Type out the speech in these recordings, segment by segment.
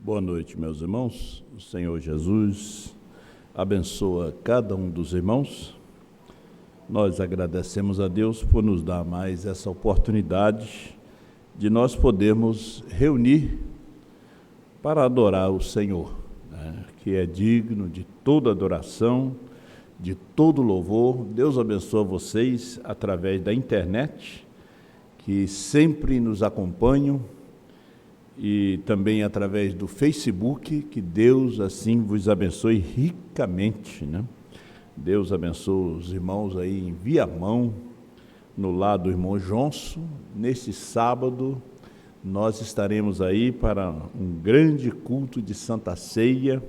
Boa noite, meus irmãos. O Senhor Jesus abençoa cada um dos irmãos. Nós agradecemos a Deus por nos dar mais essa oportunidade de nós podermos reunir para adorar o Senhor, né? Que é digno de toda adoração, de todo louvor. Deus abençoa vocês através da internet, que sempre nos acompanham, e também através do Facebook. Que Deus assim vos abençoe ricamente, né? Deus abençoe os irmãos aí em Viamão, no lar do irmão Johnson. Neste sábado nós estaremos aí para um grande culto de Santa Ceia,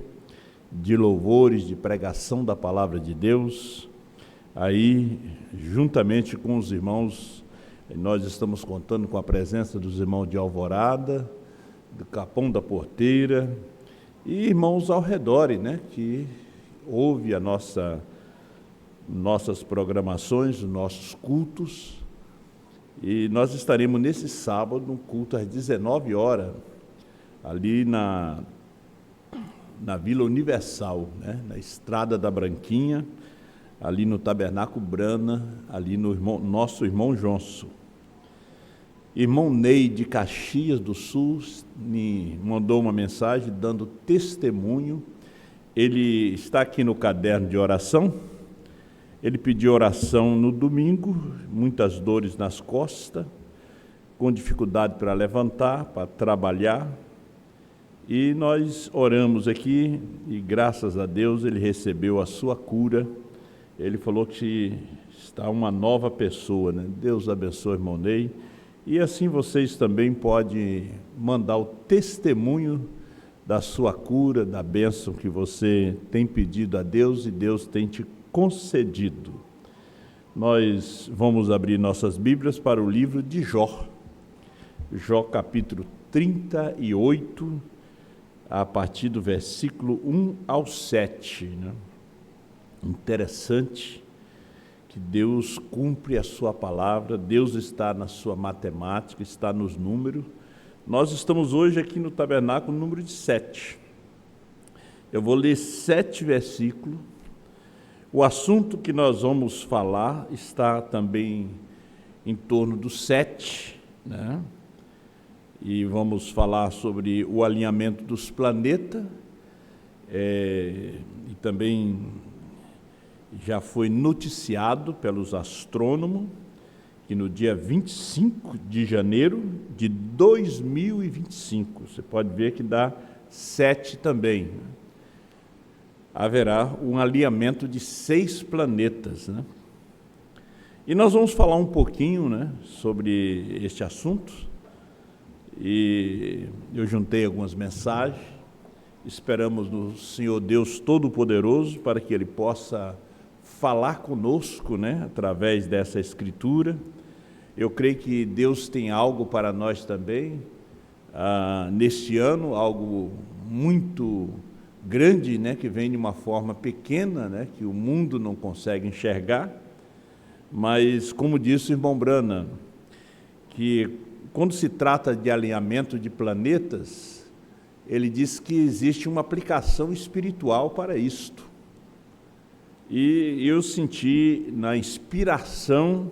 de louvores, de pregação da Palavra de Deus. Aí, juntamente com os irmãos, nós estamos contando com a presença dos irmãos de Alvorada, do Capão da Porteira e irmãos ao redor, né, que ouve a nossas programações, os nossos cultos. E nós estaremos nesse sábado, no culto às 19 horas, ali na Vila Universal, né, na Estrada da Branquinha, ali no Tabernáculo Brana, ali no nosso irmão Johnson. Irmão Ney, de Caxias do Sul, me mandou uma mensagem dando testemunho. Ele está aqui no caderno de oração. Ele pediu oração no domingo, muitas dores nas costas, com dificuldade para levantar, para trabalhar. E nós oramos aqui e, graças a Deus, ele recebeu a sua cura. Ele falou que está uma nova pessoa, né? Deus abençoe, irmão Ney. E assim vocês também podem mandar o testemunho da sua cura, da bênção que você tem pedido a Deus e Deus tem te concedido. Nós vamos abrir nossas Bíblias para o livro de Jó. Jó capítulo 38, a partir do versículo 1 ao 7. Né? Interessante que Deus cumpre a sua palavra. Deus está na sua matemática, está nos números. Nós estamos hoje aqui no tabernáculo número de 7. Eu vou ler 7 versículos. O assunto que nós vamos falar está também em torno do 7, né? E vamos falar sobre o alinhamento dos planetas, e também já foi noticiado pelos astrônomos que no dia 25 de janeiro de 2025, você pode ver que dá 7 também, haverá um alinhamento de 6 planetas, né? E nós vamos falar um pouquinho, né, sobre este assunto. E eu juntei algumas mensagens. Esperamos no Senhor Deus Todo-Poderoso para que Ele possa falar conosco, né, através dessa escritura. Eu creio que Deus tem algo para nós também, neste ano, algo muito grande, né, que vem de uma forma pequena, né, que o mundo não consegue enxergar. Mas, como disse o irmão Brana, que quando se trata de alinhamento de planetas, ele diz que existe uma aplicação espiritual para isto. E eu senti na inspiração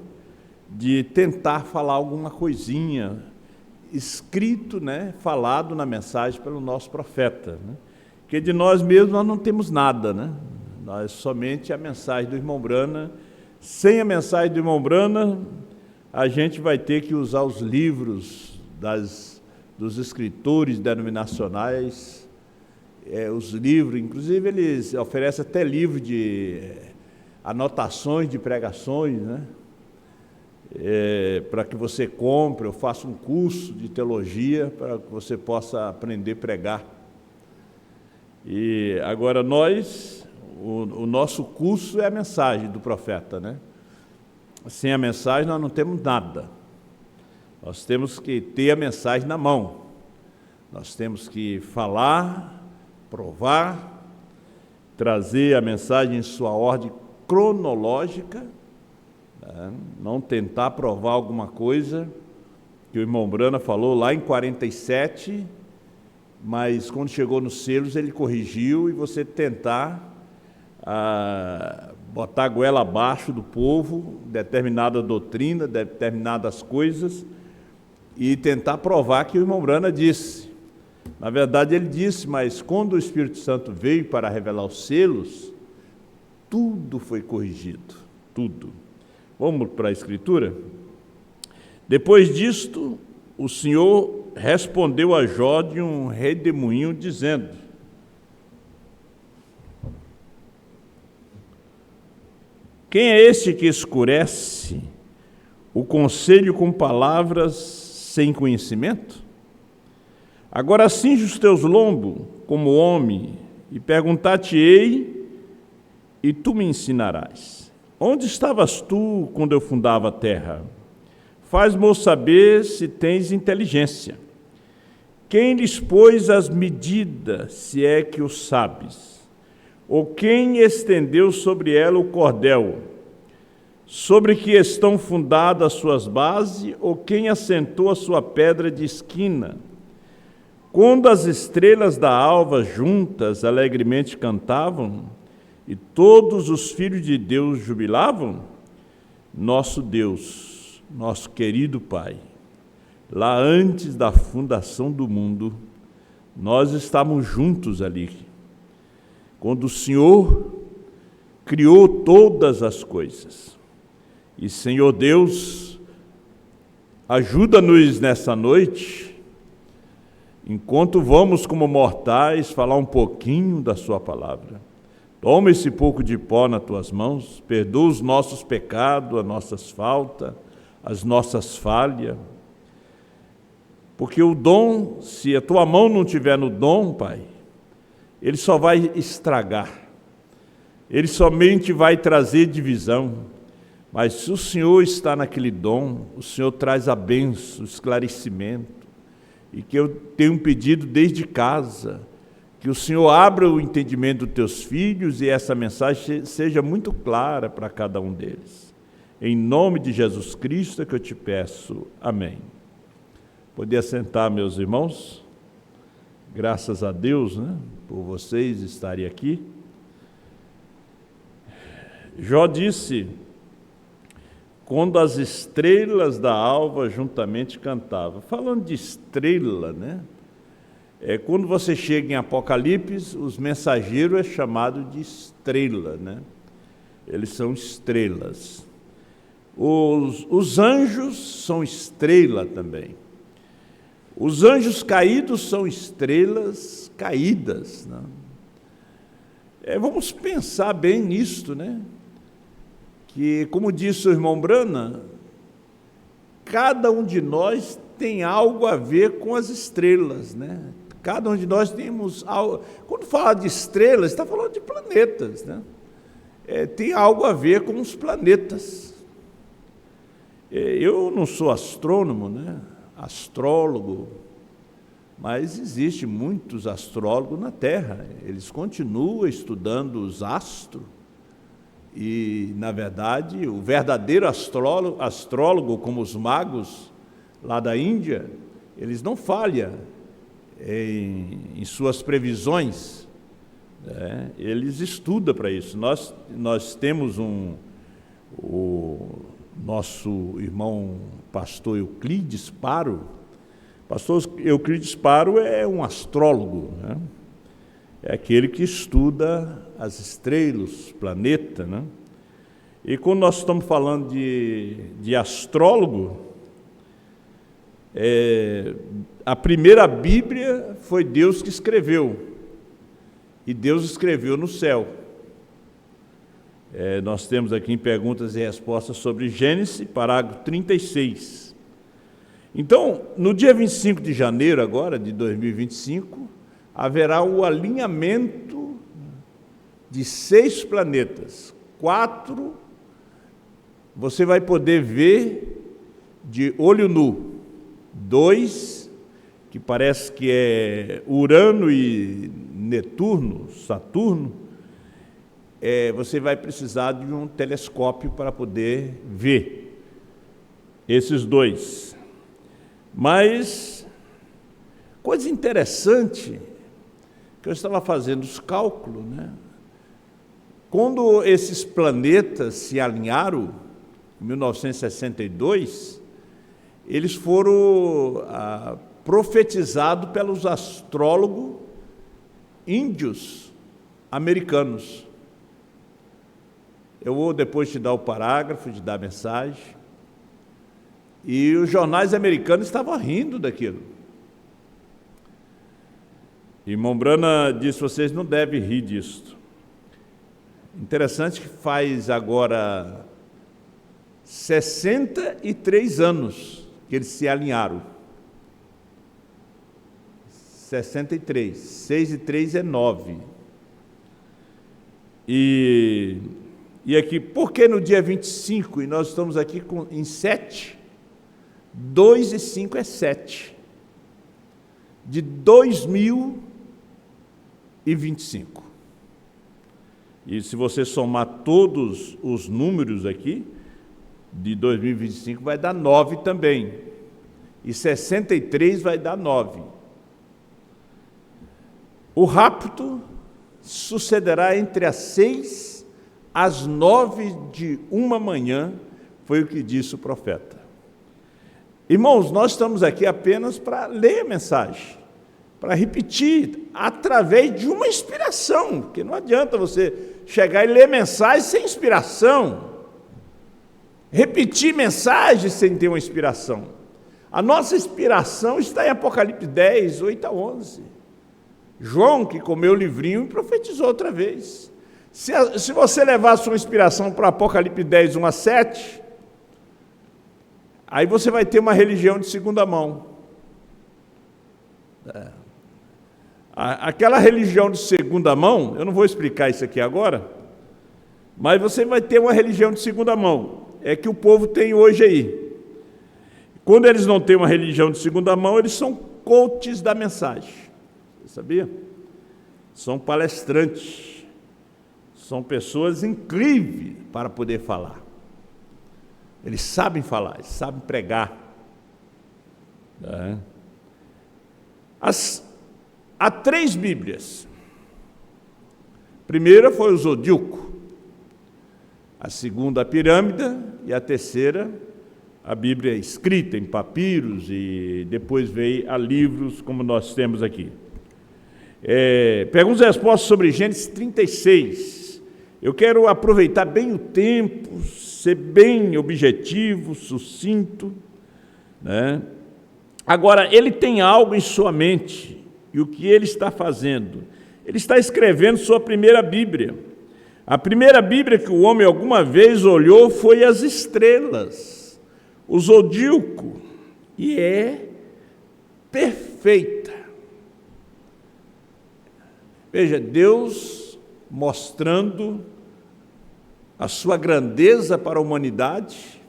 de tentar falar alguma coisinha, escrito, né, falado na mensagem pelo nosso profeta, né? Porque de nós mesmos nós não temos nada, né? Nós somente a mensagem do irmão Brana. Sem a mensagem do irmão Brana, a gente vai ter que usar os livros dos escritores denominacionais, os livros, inclusive eles oferecem até livro de anotações de pregações, né? Para que você compre ou faça um curso de teologia para que você possa aprender a pregar. E agora o nosso curso é a mensagem do profeta, né? Sem a mensagem nós não temos nada. Nós temos que ter a mensagem na mão. Nós temos que falar, provar, trazer a mensagem em sua ordem cronológica, né? Não tentar provar alguma coisa que o irmão Brana falou lá em 47, mas quando chegou nos selos ele corrigiu, e você tentar botar a goela abaixo do povo, determinada doutrina, determinadas coisas, e tentar provar que o irmão Brana disse. Na verdade ele disse, mas quando o Espírito Santo veio para revelar os selos, tudo foi corrigido, tudo. Vamos para a Escritura? Depois disto, o Senhor respondeu a Jó de um redemoinho, dizendo: quem é este que escurece o conselho com palavras sem conhecimento? Agora cinge os teus lombos como homem, e perguntar-te-ei, e tu me ensinarás. Onde estavas tu quando eu fundava a terra? Faz-me saber se tens inteligência. Quem lhes pôs as medidas, se é que o sabes? Ou quem estendeu sobre ela o cordel? Sobre que estão fundadas as suas bases? Ou quem assentou a sua pedra de esquina? Quando as estrelas da alva juntas alegremente cantavam, e todos os filhos de Deus jubilavam, nosso Deus, nosso querido Pai, lá antes da fundação do mundo, nós estávamos juntos ali, quando o Senhor criou todas as coisas. E, Senhor Deus, ajuda-nos nessa noite, enquanto vamos como mortais falar um pouquinho da sua palavra. Toma esse pouco de pó nas tuas mãos, perdoa os nossos pecados, as nossas faltas, as nossas falhas, porque o dom, se a tua mão não estiver no dom, Pai, ele só vai estragar, ele somente vai trazer divisão. Mas se o Senhor está naquele dom, o Senhor traz a bênção, o esclarecimento. E que eu tenho pedido desde casa, que o Senhor abra o entendimento dos teus filhos e essa mensagem seja muito clara para cada um deles. Em nome de Jesus Cristo é que eu te peço. Amém. Poder sentar, meus irmãos. Graças a Deus, por vocês estarem aqui. Jó disse: quando as estrelas da alva juntamente cantavam. Falando de estrela, quando você chega em Apocalipse, os mensageiros é chamado de estrela, Eles são estrelas. Os anjos são estrela também. Os anjos caídos são estrelas caídas, vamos pensar bem nisto, que, como disse o irmão Brana, cada um de nós tem algo a ver com as estrelas, Cada um de nós temos algo. Quando fala de estrelas, está falando de planetas, tem algo a ver com os planetas. Eu não sou astrônomo, astrólogo, mas existem muitos astrólogos na Terra. Eles continuam estudando os astros. E, na verdade, o verdadeiro astrólogo, como os magos lá da Índia, eles não falham em suas previsões, eles estudam para isso. Nós temos o nosso irmão pastor Euclides Paro. Pastor Euclides Paro é um astrólogo, é aquele que estuda as estrelas, os planetas, E quando nós estamos falando de astrólogo, a primeira Bíblia foi Deus que escreveu, e Deus escreveu no céu. Nós temos aqui em perguntas e respostas sobre Gênesis, parágrafo 36. Então, no dia 25 de janeiro agora, de 2025, haverá o alinhamento de 6 planetas. 4 você vai poder ver de olho nu. 2, que parece que é Urano e Netuno, Saturno, você vai precisar de um telescópio para poder ver esses 2. Mas, coisa interessante, que eu estava fazendo os cálculos, né? Quando esses planetas se alinharam, em 1962, eles foram profetizados pelos astrólogos índios americanos. Eu vou depois te dar o parágrafo, te dar a mensagem. E os jornais americanos estavam rindo daquilo. Irmão Brana disse: vocês não devem rir disso. Interessante que faz agora 63 anos que eles se alinharam. 63. 6 e 3 é 9. E aqui, por que no dia 25, e nós estamos aqui em 7? 2 e 5 é 7. De 2025. E se você somar todos os números aqui, de 2025 vai dar 9 também. E 63 vai dar 9. O rapto sucederá entre as 6 às 9 de uma manhã, foi o que disse o profeta. Irmãos, nós estamos aqui apenas para ler a mensagem, para repetir, através de uma inspiração, porque não adianta você chegar e ler mensagem sem inspiração, repetir mensagem sem ter uma inspiração. A nossa inspiração está em Apocalipse 10, 8 a 11. João, que comeu o livrinho, profetizou outra vez. Se você levar a sua inspiração para Apocalipse 10, 1 a 7, aí você vai ter uma religião de segunda mão. Aquela religião de segunda mão, eu não vou explicar isso aqui agora, mas você vai ter uma religião de segunda mão, é que o povo tem hoje aí. Quando eles não têm uma religião de segunda mão, eles são coaches da mensagem, você sabia? São palestrantes, são pessoas incríveis para poder falar. Eles sabem falar, eles sabem pregar. Há 3 Bíblias. A primeira foi o Zodíaco, a segunda a Pirâmide e a terceira a Bíblia escrita em papiros e depois veio a livros como nós temos aqui. Perguntas e respostas sobre Gênesis 36. Eu quero aproveitar bem o tempo, ser bem objetivo, sucinto, né? Agora, ele tem algo em sua mente. E o que ele está fazendo? Ele está escrevendo sua primeira Bíblia. A primeira Bíblia que o homem alguma vez olhou foi as estrelas, o zodíaco, e é perfeita. Veja, Deus mostrando a sua grandeza para a humanidade.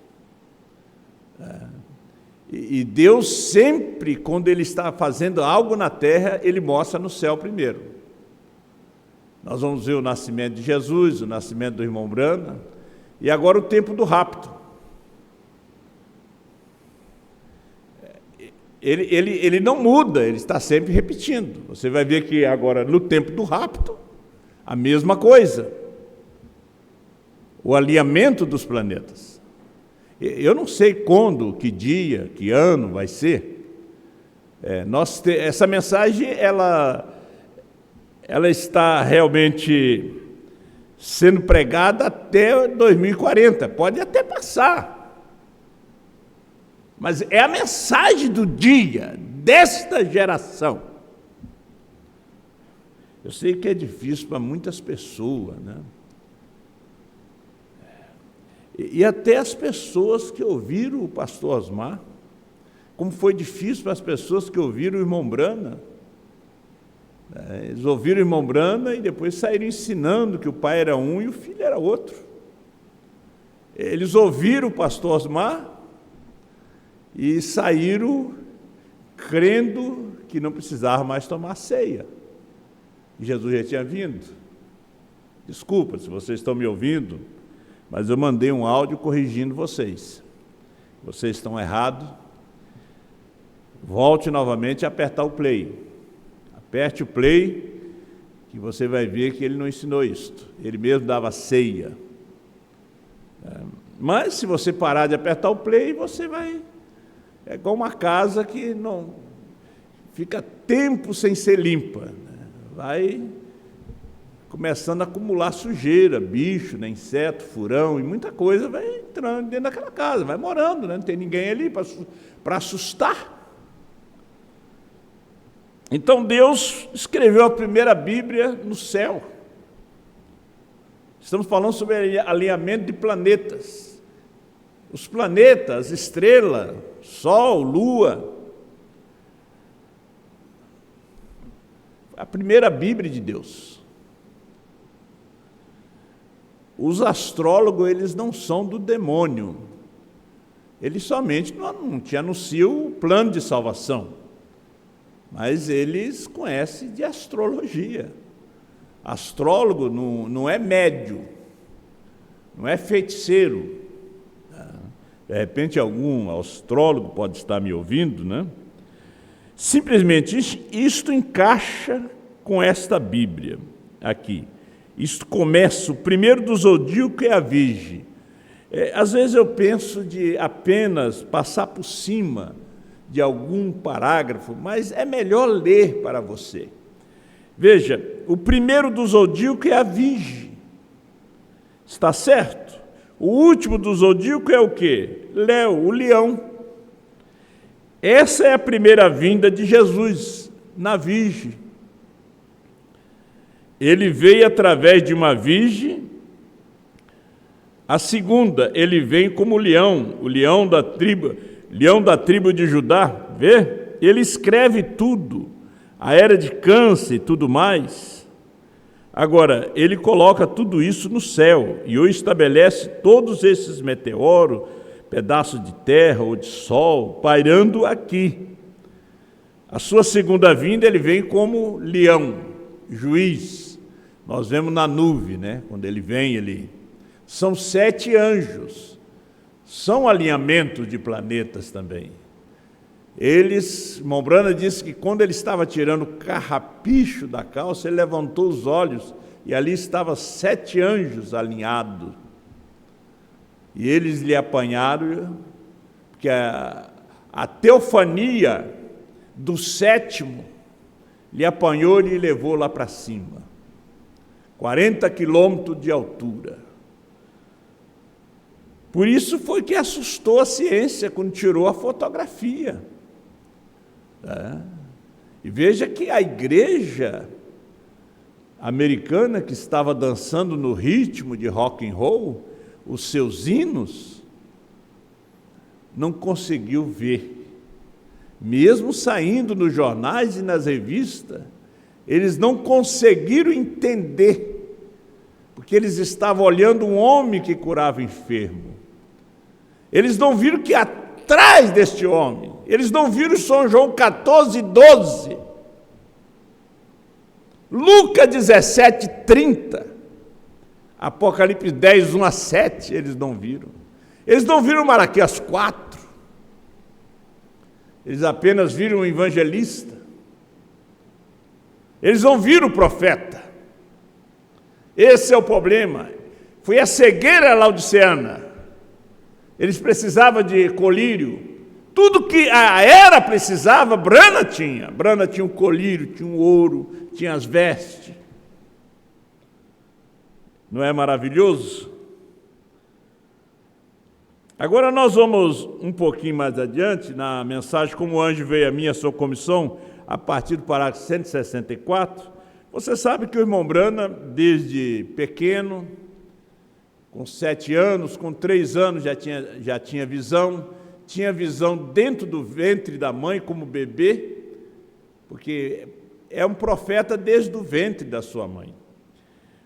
E Deus sempre, quando Ele está fazendo algo na terra, Ele mostra no céu primeiro. Nós vamos ver o nascimento de Jesus, o nascimento do irmão Brana, e agora o tempo do rapto. Ele não muda, ele está sempre repetindo. Você vai ver que agora, no tempo do rapto, a mesma coisa. O alinhamento dos planetas. Eu não sei quando, que dia, que ano vai ser. Essa mensagem, ela está realmente sendo pregada até 2040. Pode até passar. Mas é a mensagem do dia, desta geração. Eu sei que é difícil para muitas pessoas, né? E até as pessoas que ouviram o pastor Osmar, como foi difícil para as pessoas que ouviram o irmão Brana. Eles ouviram o irmão Brana e depois saíram ensinando que o pai era um e o filho era outro. Eles ouviram o pastor Osmar e saíram crendo que não precisava mais tomar ceia. Jesus já tinha vindo. Desculpa se vocês estão me ouvindo, mas eu mandei um áudio corrigindo vocês. Vocês estão errados. volte novamente a apertar o play. Aperte o play, que você vai ver que ele não ensinou isto. Ele mesmo dava ceia. Mas se você parar de apertar o play, você vai... É igual uma casa que não fica tempo sem ser limpa. Vai começando a acumular sujeira, bicho, né, inseto, furão e muita coisa vai entrando dentro daquela casa, vai morando, né, não tem ninguém ali para assustar. Então Deus escreveu a primeira Bíblia no céu. Estamos falando sobre alinhamento de planetas. Os planetas, estrela, Sol, Lua. A primeira Bíblia de Deus. Os astrólogos, eles não são do demônio. Eles somente não te anunciam o plano de salvação. Mas eles conhecem de astrologia. Astrólogo não é médio, não é feiticeiro. De repente algum astrólogo pode estar me ouvindo, né? Simplesmente isto encaixa com esta Bíblia aqui. Isto começa, o primeiro do zodíaco é a Virgem. Às vezes eu penso de apenas passar por cima de algum parágrafo, mas é melhor ler para você. Veja, o primeiro do zodíaco é a Virgem. Está certo? O último do zodíaco é o quê? Léo, o leão. Essa é a primeira vinda de Jesus na Virgem. Ele veio através de uma virgem. A segunda, ele vem como leão, o leão da tribo de Judá, vê? Ele escreve tudo, a era de câncer e tudo mais. Agora, ele coloca tudo isso no céu e o estabelece todos esses meteoros, pedaços de terra ou de sol, pairando aqui. A sua segunda vinda, ele vem como leão, juiz. Nós vemos na nuvem, né? Quando ele vem, são 7 anjos, são alinhamentos de planetas também. Mombrana disse que quando ele estava tirando o carrapicho da calça, ele levantou os olhos e ali estavam 7 anjos alinhados. E eles lhe apanharam, porque a teofania do 7º lhe apanhou e lhe levou lá para cima. 40 quilômetros de altura. Por isso foi que assustou a ciência quando tirou a fotografia. E veja que a igreja americana que estava dançando no ritmo de rock and roll, os seus hinos, não conseguiu ver. Mesmo saindo nos jornais e nas revistas, eles não conseguiram entender, porque eles estavam olhando um homem que curava enfermo. Eles não viram que atrás deste homem, eles não viram São João 14, 12, Lucas 17, 30, Apocalipse 10, 1 a 7, eles não viram. Eles não viram Malaquias 4, eles apenas viram o evangelista. Eles não viram o profeta. Esse é o problema. Foi a cegueira laodiceana. Eles precisavam de colírio. Tudo que a era precisava, Brana tinha. Brana tinha o colírio, tinha o ouro, tinha as vestes. Não é maravilhoso? Agora nós vamos um pouquinho mais adiante, na mensagem Como o Anjo Veio a Mim, a Sua Comissão, a partir do parágrafo 164, você sabe que o irmão Brana, desde pequeno, com 7 anos, com 3 anos já tinha visão dentro do ventre da mãe como bebê, porque é um profeta desde o ventre da sua mãe.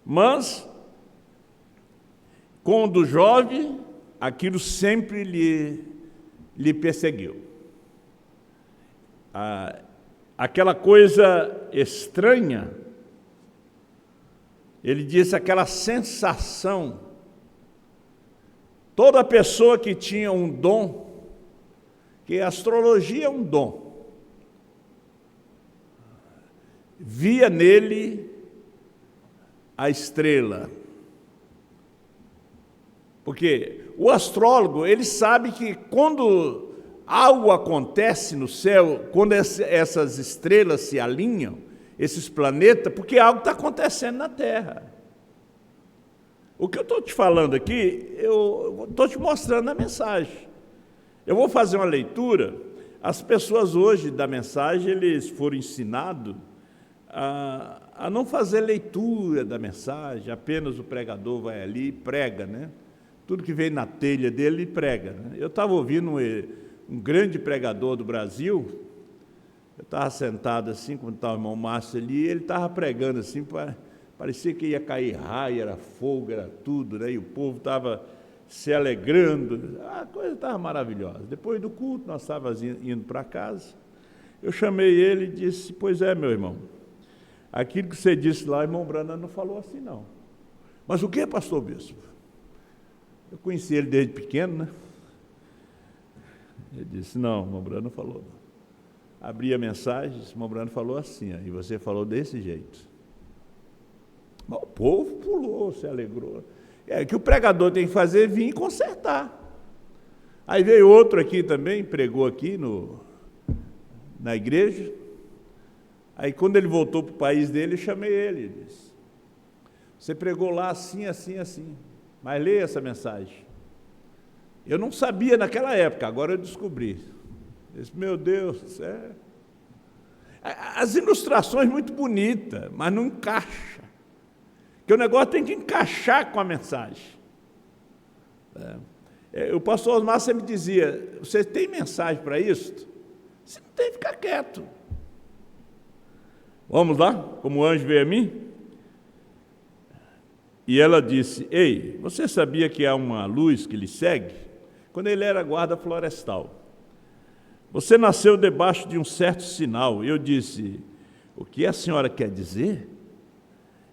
Mas, quando jovem, aquilo sempre lhe perseguiu. Aquela coisa estranha, ele disse, aquela sensação. Toda pessoa que tinha um dom, que a astrologia é um dom, via nele a estrela. Porque o astrólogo, ele sabe que quando algo acontece no céu, quando essas estrelas se alinham, esses planetas, porque algo está acontecendo na Terra. O que eu estou te falando aqui, eu estou te mostrando a mensagem. Eu vou fazer uma leitura. As pessoas hoje da mensagem, eles foram ensinados a não fazer leitura da mensagem, apenas o pregador vai ali e prega, né? Tudo que vem na telha dele, ele prega, né? Eu estava ouvindo um grande pregador do Brasil, eu estava sentado assim, quando estava o irmão Márcio ali, ele estava pregando assim, parecia que ia cair raio, era fogo, era tudo, né? E o povo estava se alegrando, a coisa estava maravilhosa. Depois do culto, nós estávamos indo para casa, eu chamei ele e disse: pois é, meu irmão, aquilo que você disse lá, o irmão Brana não falou assim, não. Mas o que, pastor bispo? Eu conheci ele desde pequeno, né? Ele disse: não, o irmão Brana falou. Abri a mensagem, o irmão Brana falou assim, e você falou desse jeito. Mas o povo pulou, se alegrou. O que o pregador tem que fazer é vir e consertar. Aí veio outro aqui também, pregou aqui na igreja. Aí quando ele voltou para o país dele, eu chamei ele e disse: você pregou lá assim, assim, assim, mas leia essa mensagem. Eu não sabia naquela época, agora eu descobri. Eu disse: meu Deus, as ilustrações muito bonitas, mas não encaixa. Porque o negócio tem que encaixar com a mensagem. O pastor Osmar sempre dizia: você tem mensagem para isso? Você não tem que ficar quieto. Vamos lá? Como o anjo veio a mim? E ela disse: ei, você sabia que há uma luz que lhe segue? Quando ele era guarda florestal. Você nasceu debaixo de um certo sinal. Eu disse: o que a senhora quer dizer?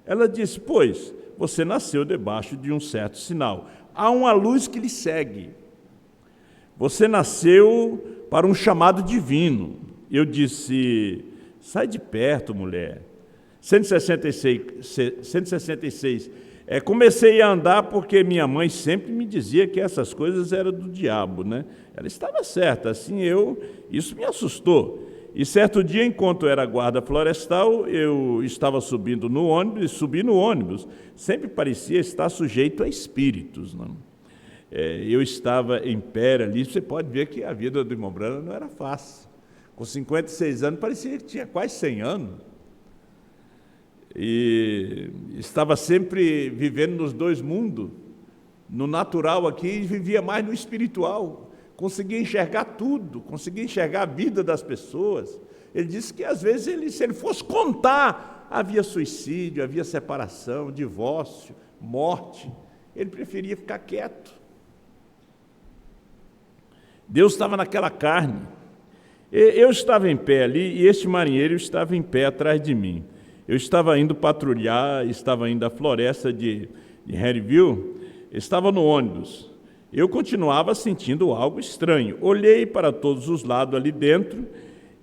Ela disse: pois, você nasceu debaixo de um certo sinal. Há uma luz que lhe segue. Você nasceu para um chamado divino. Eu disse: sai de perto, mulher. 166. Comecei a andar porque minha mãe sempre me dizia que essas coisas eram do diabo, né? Ela estava certa, assim isso me assustou. E certo dia, enquanto era guarda florestal, eu estava subindo no ônibus, e subi no ônibus, sempre parecia estar sujeito a espíritos, não? Eu estava em pé ali, você pode ver que a vida do irmão Brana não era fácil. Com 56 anos, parecia que tinha quase 100 anos. E estava sempre vivendo nos dois mundos, no natural aqui, e vivia mais no espiritual. Conseguia enxergar tudo, conseguia enxergar a vida das pessoas. Ele disse que às vezes, se ele fosse contar, havia suicídio, havia separação, divórcio, morte. Ele preferia ficar quieto. Deus estava naquela carne. Eu estava em pé ali e este marinheiro estava em pé atrás de mim. Eu estava indo patrulhar, estava indo à floresta de Harryville, estava no ônibus. Eu continuava sentindo algo estranho. Olhei para todos os lados ali dentro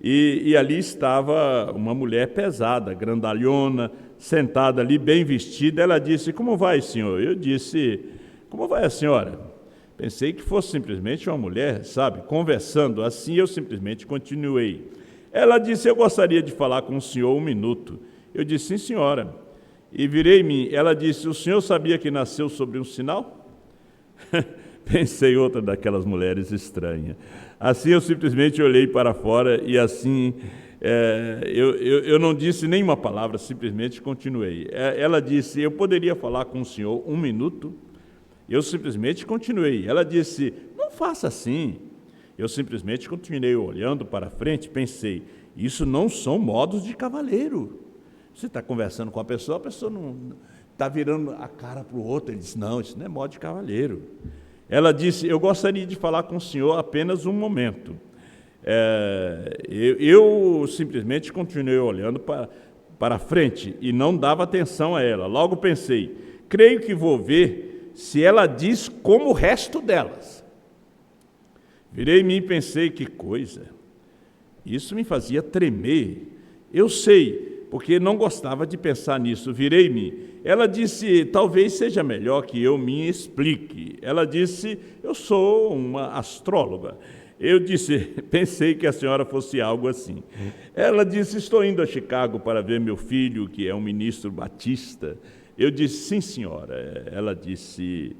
e ali estava uma mulher pesada, grandalhona, sentada ali, bem vestida. Ela disse: como vai, senhor? Eu disse: como vai a senhora? Pensei que fosse simplesmente uma mulher, sabe, conversando. Assim eu simplesmente continuei. Ela disse: eu gostaria de falar com o senhor um minuto. Eu disse: sim, senhora. E virei-me. Ela disse: o senhor sabia que nasceu sobre um sinal? Pensei, outra daquelas mulheres estranhas. Assim eu simplesmente olhei para fora e assim eu não disse nenhuma palavra, simplesmente continuei. Ela disse: eu poderia falar com o senhor um minuto? Eu simplesmente continuei. Ela disse: não faça assim. Eu simplesmente continuei olhando para frente, pensei: isso não são modos de cavaleiro. Você está conversando com a pessoa não está virando a cara para o outro. Ele disse: não, isso não é modo de cavaleiro. Ela disse: eu gostaria de falar com o senhor apenas um momento. Eu simplesmente continuei olhando para frente e não dava atenção a ela. Logo pensei: creio que vou ver se ela diz como o resto delas. Virei-me e pensei: que coisa! Isso me fazia tremer. Eu sei, porque não gostava de pensar nisso. Virei-me. Ela disse, talvez seja melhor que eu me explique. Ela disse, eu sou uma astróloga. Eu disse, pensei que a senhora fosse algo assim. Ela disse, estou indo a Chicago para ver meu filho, que é um ministro batista. Eu disse, sim, senhora. Ela disse,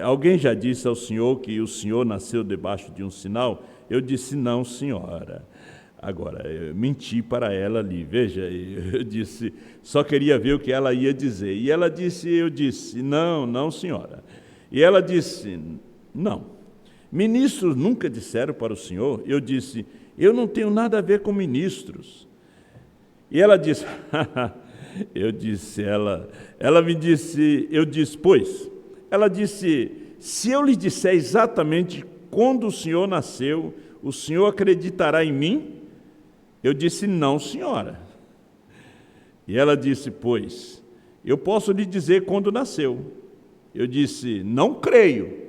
alguém já disse ao senhor que o senhor nasceu debaixo de um sinal? Eu disse, não, senhora. Agora, eu menti para ela ali, veja, eu disse, só queria ver o que ela ia dizer. E ela disse, eu disse, não, não, senhora. E ela disse, não. Ministros nunca disseram para o senhor? Eu disse, eu não tenho nada a ver com ministros. E ela disse, eu disse, ela me disse, eu disse, pois, ela disse, se eu lhe disser exatamente quando o senhor nasceu, o senhor acreditará em mim? Eu disse, não, senhora. E ela disse, pois, eu posso lhe dizer quando nasceu. Eu disse, não creio.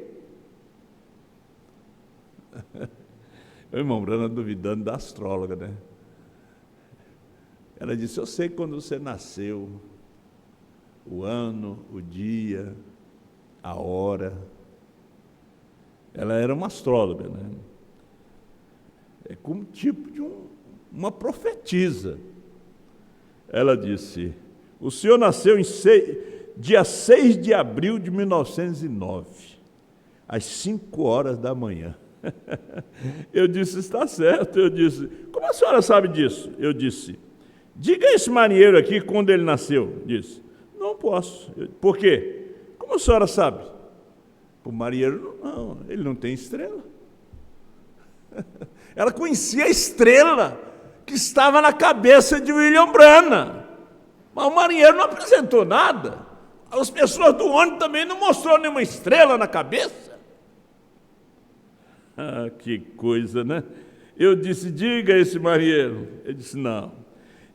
O irmão Brana duvidando da astróloga, né? Ela disse, eu sei quando você nasceu, o ano, o dia, a hora. Ela era uma astróloga, né? É como tipo de uma profetisa. Ela disse, o senhor nasceu dia 6 de abril de 1909, às 5 horas da manhã. Eu disse, está certo. Eu disse, como a senhora sabe disso? Eu disse, diga a esse marinheiro aqui quando ele nasceu. Disse, não posso. Por quê? Como a senhora sabe? O marinheiro, não, ele não tem estrela. Ela conhecia a estrela que estava na cabeça de William Branham, mas o marinheiro não apresentou nada. As pessoas do ônibus também não mostrou nenhuma estrela na cabeça. Ah, que coisa, né? Eu disse, diga a esse marinheiro. Ele disse, não.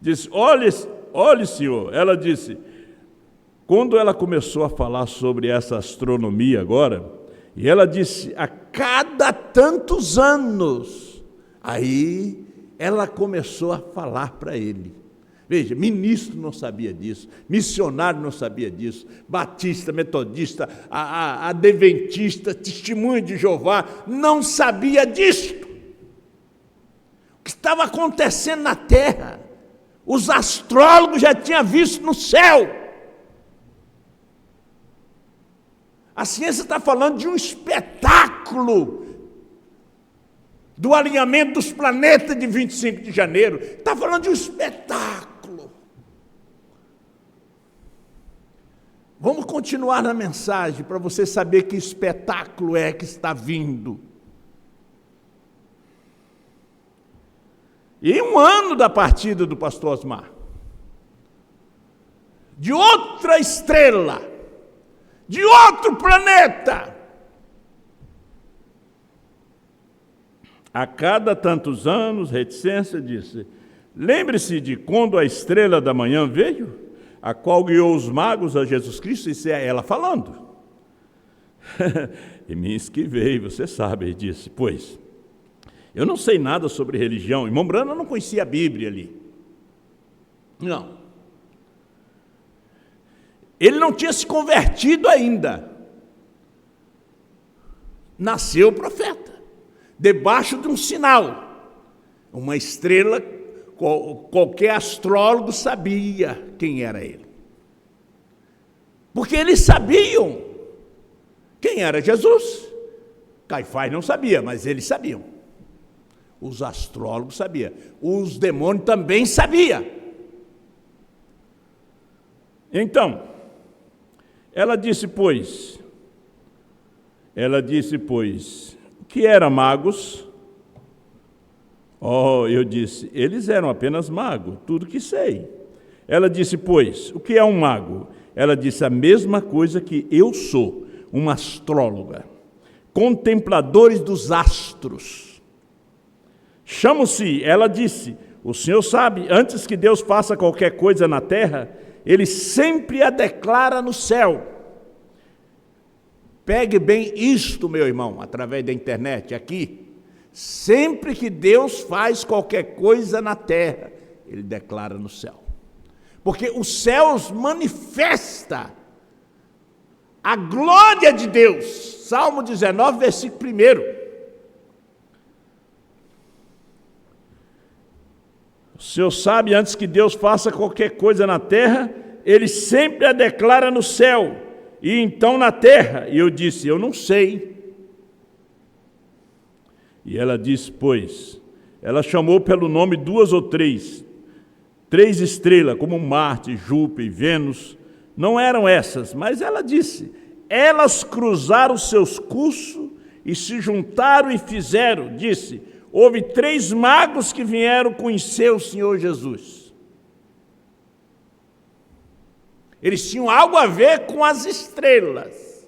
Disse, olhe, senhor. Ela disse, quando ela começou a falar sobre essa astronomia agora, e ela disse, a cada tantos anos, aí ela começou a falar para ele. Veja, ministro não sabia disso, missionário não sabia disso, batista, metodista, adventista, testemunho de Jeová, não sabia disto. O que estava acontecendo na terra, os astrólogos já tinham visto no céu. A ciência está falando de um espetáculo do alinhamento dos planetas de 25 de janeiro. Está falando de um espetáculo. Vamos continuar na mensagem para você saber que espetáculo é que está vindo. E um ano da partida do pastor Osmar, de outra estrela, de outro planeta. A cada tantos anos, reticência disse, lembre-se de quando a estrela da manhã veio, a qual guiou os magos a Jesus Cristo, isso é ela falando. E me esquivei, você sabe, ele disse, pois, eu não sei nada sobre religião. Irmão Branham não conhecia a Bíblia ali. Não. Ele não tinha se convertido ainda. Nasceu o profeta, debaixo de um sinal. Uma estrela, qualquer astrólogo sabia quem era ele. Porque eles sabiam quem era Jesus. Caifás não sabia, mas eles sabiam. Os astrólogos sabiam. Os demônios também sabiam. Então, ela disse, pois, que eram magos. Oh, eu disse, eles eram apenas magos, tudo que sei. Ela disse, pois, o que é um mago? Ela disse, a mesma coisa que eu sou, uma astróloga, contempladores dos astros. Chamo-se, ela disse, o senhor sabe, antes que Deus faça qualquer coisa na terra, Ele sempre a declara no céu. Pegue bem isto, meu irmão, através da internet, aqui. Sempre que Deus faz qualquer coisa na terra, Ele declara no céu. porque os céus manifestam a glória de Deus. Salmo 19, versículo 1. O Senhor sabe, antes que Deus faça qualquer coisa na terra, Ele sempre a declara no céu, e então na terra. E eu disse, eu não sei. E ela disse, pois, ela chamou pelo nome 2 ou 3 estrelas, como Marte, Júpiter e Vênus. Não eram essas, mas ela disse, elas cruzaram seus cursos e se juntaram e fizeram, disse, houve 3 magos que vieram conhecer o Senhor Jesus. Eles tinham algo a ver com as estrelas.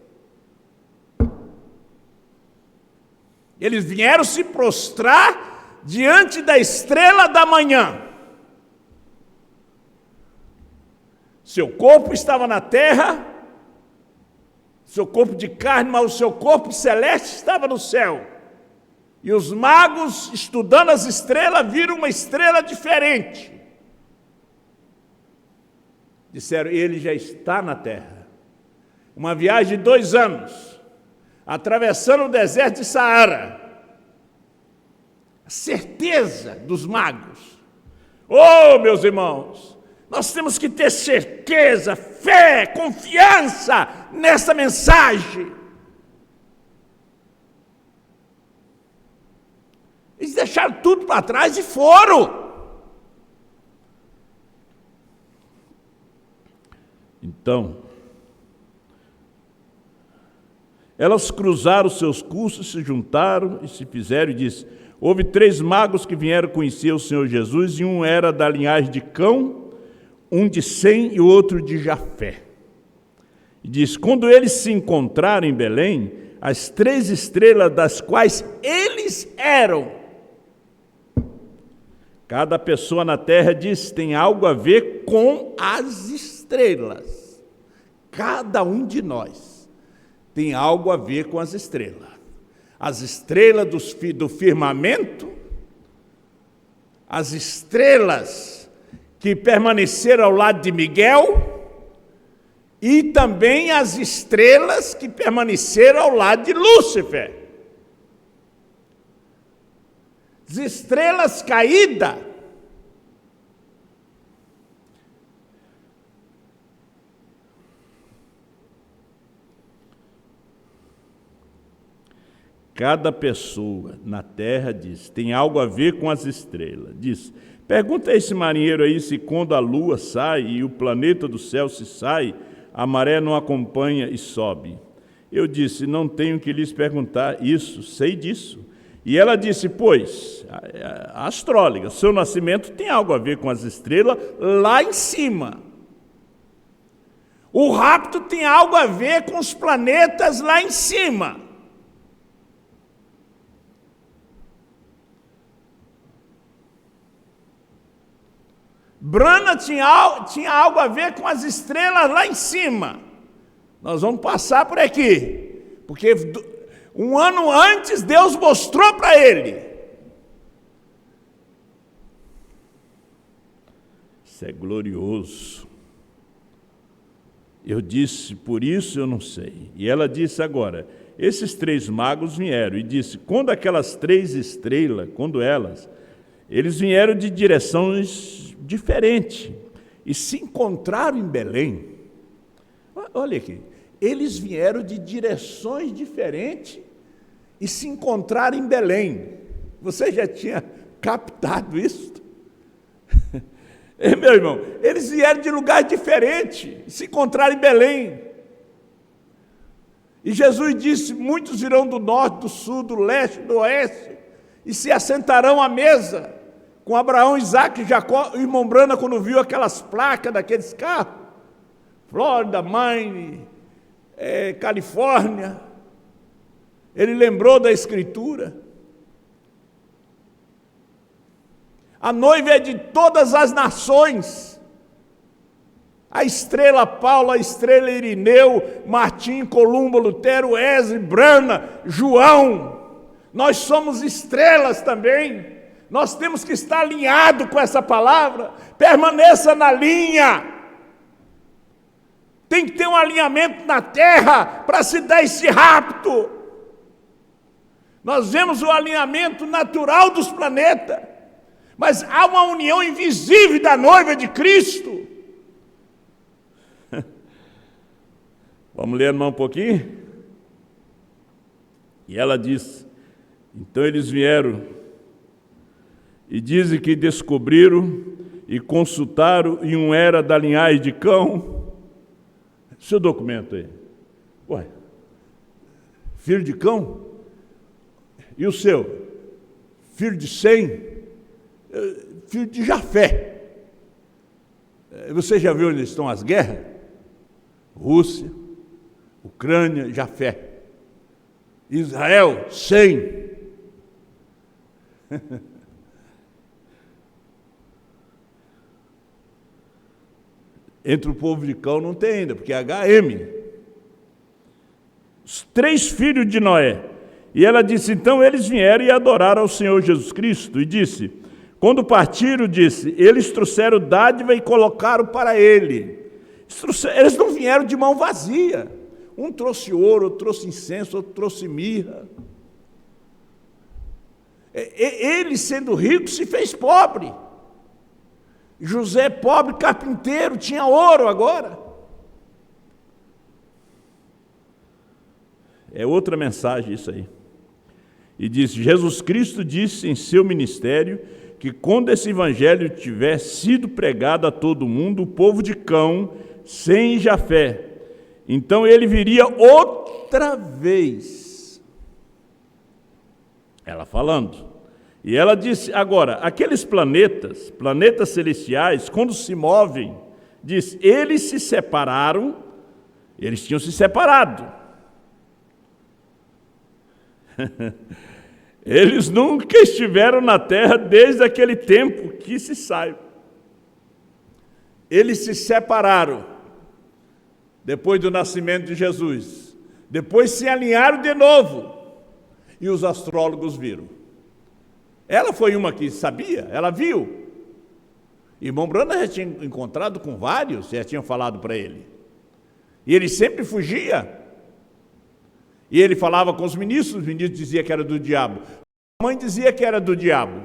Eles vieram se prostrar diante da estrela da manhã. Seu corpo estava na terra, seu corpo de carne, mas o seu corpo celeste estava no céu. E os magos, estudando as estrelas, viram uma estrela diferente. Disseram, ele já está na terra. Uma viagem de 2 anos, atravessando o deserto de Saara. A certeza dos magos. Oh, meus irmãos, nós temos que ter certeza, fé, confiança nessa mensagem. Eles deixaram tudo para trás e foram. Então, elas cruzaram seus cursos, se juntaram e se fizeram e disse, houve 3 magos que vieram conhecer o Senhor Jesus, e um era da linhagem de Cão, um de Sem e o outro de Jafé. E diz, quando eles se encontraram em Belém, as 3 estrelas das quais eles eram. Cada pessoa na terra diz, tem algo a ver com as estrelas. Cada um de nós tem algo a ver com as estrelas. As estrelas do firmamento, as estrelas que permaneceram ao lado de Miguel, e também as estrelas que permaneceram ao lado de Lúcifer. As estrelas caídas. Cada pessoa na terra diz, tem algo a ver com as estrelas. Diz, pergunta a esse marinheiro aí se quando a lua sai e o planeta do céu se sai, a maré não acompanha e sobe. Eu disse, não tenho que lhes perguntar isso, sei disso. E ela disse, pois, a astróloga, seu nascimento tem algo a ver com as estrelas lá em cima. O rapto tem algo a ver com os planetas lá em cima. Brana tinha algo a ver com as estrelas lá em cima. Nós vamos passar por aqui, porque 1 ano antes Deus mostrou para ele. Isso é glorioso. Eu disse, por isso eu não sei. E ela disse agora, esses 3 magos vieram e disse, quando aquelas 3 estrelas, eles vieram de direções diferentes e se encontraram em Belém. Olha aqui, eles vieram de direções diferentes e se encontraram em Belém. Você já tinha captado isso? Meu irmão, eles vieram de lugares diferentes e se encontraram em Belém. E Jesus disse, muitos virão do norte, do sul, do leste, do oeste, e se assentarão à mesa com Abraão, Isaac e Jacó. O irmão Brana, quando viu aquelas placas daqueles carros, Flórida, Maine, Califórnia, ele lembrou da Escritura. A noiva é de todas as nações. A estrela Paulo, a estrela Irineu, Martim, Columba, Lutero, Wesley, Brana, João. Nós somos estrelas também. Nós temos que estar alinhado com essa palavra. Permaneça na linha. Tem que ter um alinhamento na terra para se dar esse rapto. Nós vemos o alinhamento natural dos planetas, mas há uma união invisível da noiva de Cristo. Vamos ler mais um pouquinho? E ela diz: então eles vieram e dizem que descobriram e consultaram, e um era da linhagem de Cão. Seu documento aí. Ué, filho de Cão? E o seu? Filho de Sem? Filho de Jafé. Você já viu onde estão as guerras? Rússia, Ucrânia, Jafé. Israel, Sem. Entre o povo de Cão não tem ainda, porque é HM. Os 3 filhos de Noé. E ela disse, então eles vieram e adoraram ao Senhor Jesus Cristo. E disse, quando partiram, disse, eles trouxeram dádiva e colocaram para ele. Eles não vieram de mão vazia. Um trouxe ouro, outro trouxe incenso, outro trouxe mirra. Ele, sendo rico, se fez pobre. José, pobre carpinteiro, tinha ouro agora. É outra mensagem isso aí. E diz, Jesus Cristo disse em seu ministério que quando esse evangelho tiver sido pregado a todo mundo, o povo de Cão, Sem e Jafé, então ele viria outra vez. Ela falando. E ela disse, agora, aqueles planetas celestiais, quando se movem, diz, eles se separaram, eles tinham se separado. Eles nunca estiveram na Terra desde aquele tempo que se saiba. Eles se separaram depois do nascimento de Jesus. Depois se alinharam de novo. E os astrólogos viram. Ela foi uma que sabia, ela viu. Irmão Branham já tinha encontrado com vários, já tinham falado para ele. E ele sempre fugia. E ele falava com os ministros diziam que era do diabo. A mãe dizia que era do diabo.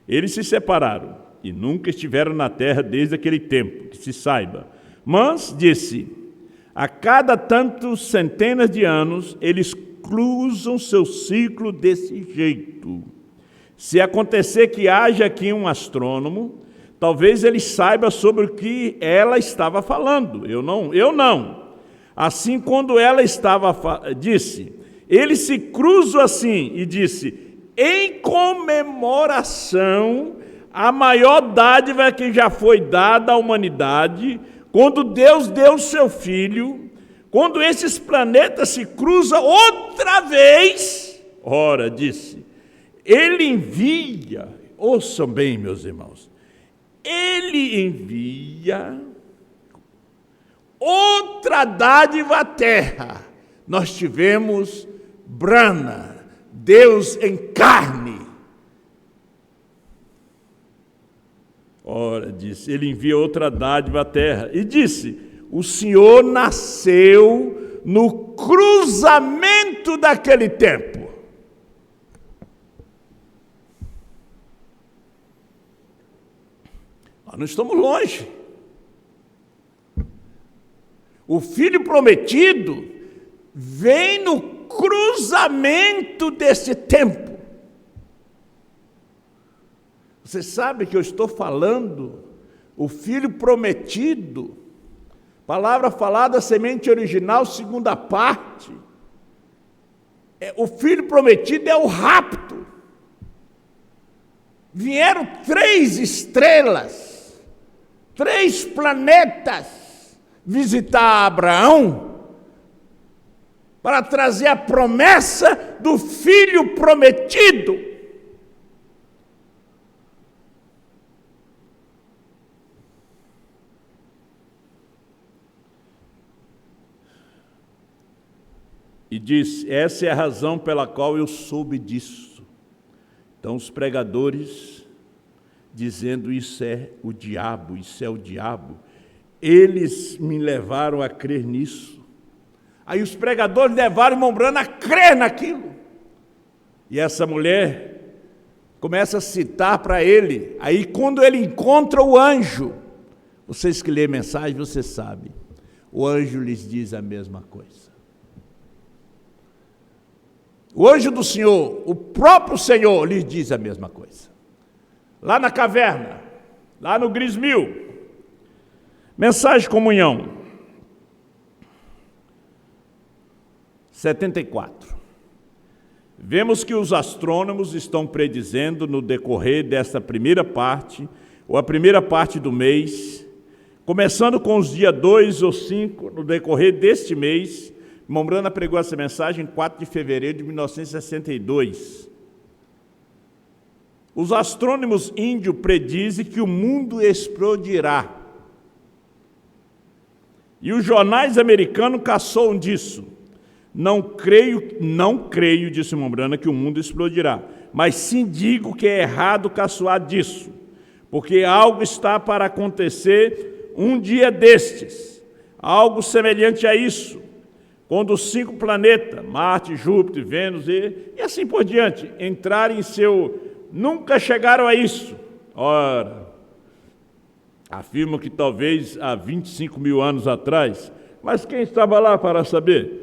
Eles se separaram e nunca estiveram na terra desde aquele tempo, que se saiba. Mas, disse, a cada tantos centenas de anos, eles cruzam seu ciclo desse jeito. Se acontecer que haja aqui um astrônomo, talvez ele saiba sobre o que ela estava falando. Eu não. Assim, quando ela disse, eles se cruzam assim, e disse, em comemoração à maior dádiva que já foi dada à humanidade, quando Deus deu o seu Filho, quando esses planetas se cruzam outra vez, ora, disse, ele envia, ouçam bem, meus irmãos, ele envia outra dádiva à terra. Nós tivemos Brana, Deus em carne. Ora, disse, ele envia outra dádiva à terra. E disse, o Senhor nasceu no cruzamento daquele tempo. Nós não estamos longe. O Filho prometido vem no cruzamento desse tempo. Você sabe que eu estou falando, o Filho prometido, palavra falada, semente original, segunda parte. O Filho prometido é o rapto. Vieram 3 estrelas, 3 planetas visitar Abraão para trazer a promessa do Filho prometido. e disse: essa é a razão pela qual eu soube disso. Então os pregadores, dizendo isso é o diabo, eles me levaram a crer nisso. Aí os pregadores levaram o irmão Branham a crer naquilo. E essa mulher começa a citar para ele. Aí quando ele encontra o anjo, vocês que lêem mensagem, você sabe, o anjo lhes diz a mesma coisa. O anjo do Senhor, o próprio Senhor, lhes diz a mesma coisa. Lá na caverna, lá no Grismil, mensagem de comunhão, 74. Vemos que os astrônomos estão predizendo no decorrer desta primeira parte, ou a primeira parte do mês, começando com os dias 2 ou 5, no decorrer deste mês. Irmão Branham pregou essa mensagem em 4 de fevereiro de 1962. Os astrônomos índios predizem que o mundo explodirá. E os jornais americanos caçam disso. Não creio, disse o irmão Branham, que o mundo explodirá, mas sim digo que é errado caçoar disso, porque algo está para acontecer um dia destes, algo semelhante a isso, quando os 5 planetas, Marte, Júpiter, Vênus e assim por diante, entrarem em seu... Nunca chegaram a isso. Ora, afirmam que talvez há 25 mil anos atrás, mas quem estava lá para saber?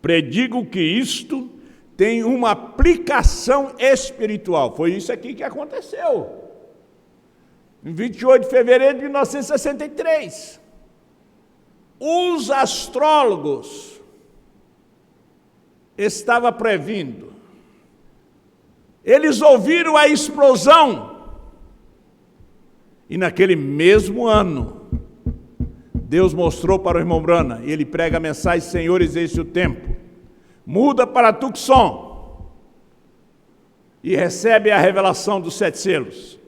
Predigo que isto tem uma aplicação espiritual. Foi isso aqui que aconteceu. Em 28 de fevereiro de 1963. Os astrólogos estavam previndo. Eles ouviram a explosão. E naquele mesmo ano, Deus mostrou para o irmão Branham, e ele prega a mensagem: senhores, esse é o tempo. Muda para Tucson. E recebe a revelação dos 7 selos.